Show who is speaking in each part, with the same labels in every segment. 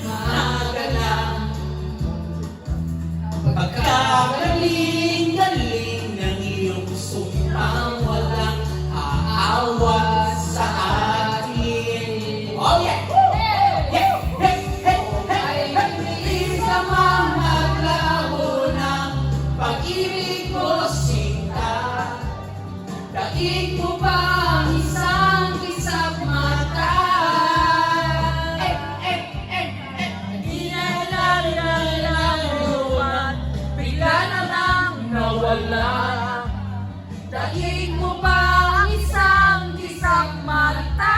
Speaker 1: magalang. Pagkagaling-galing ng iyong sumpang walang aawa sa akin. Oh yeah! Yeah! Hey! Hey! Hey! Hey! Sa mga labo ng pag-ibig ko sinta, daig mo pa ang isang kisap mata. Di na nalalaman, bigla na lang nawala. Daig mo pa ang isang kisap mata.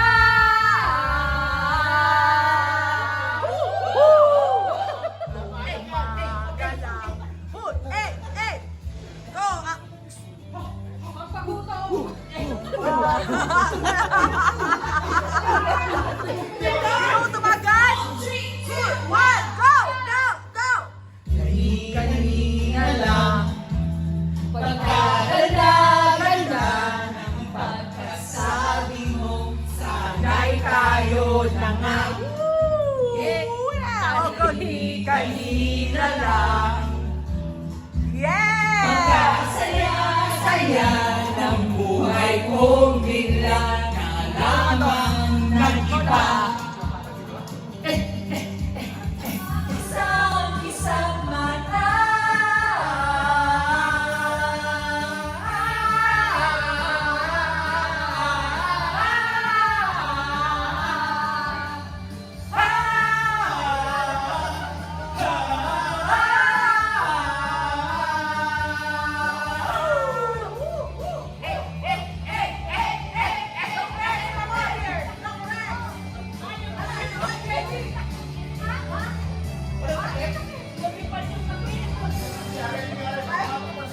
Speaker 1: Kanina lang, pagkaganda-ganda ng pagkasabi mo, sana'y tayo na nga. Kanina lang, pagkasaya-saya ng buhay kong bigla nalaman nag-iba. Isang mata.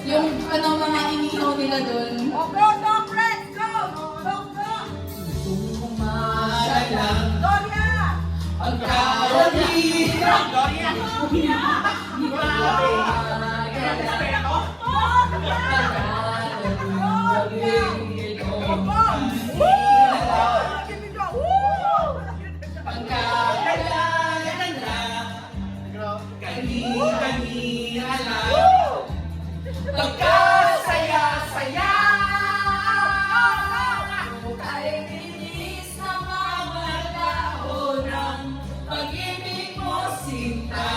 Speaker 2: Yung mga inihaw nila doon.
Speaker 1: Umagalang pagkagaling. Kanina lang, pagkasaya-saya. Ay bilis na mga tao ng pag-ibig mo sinta.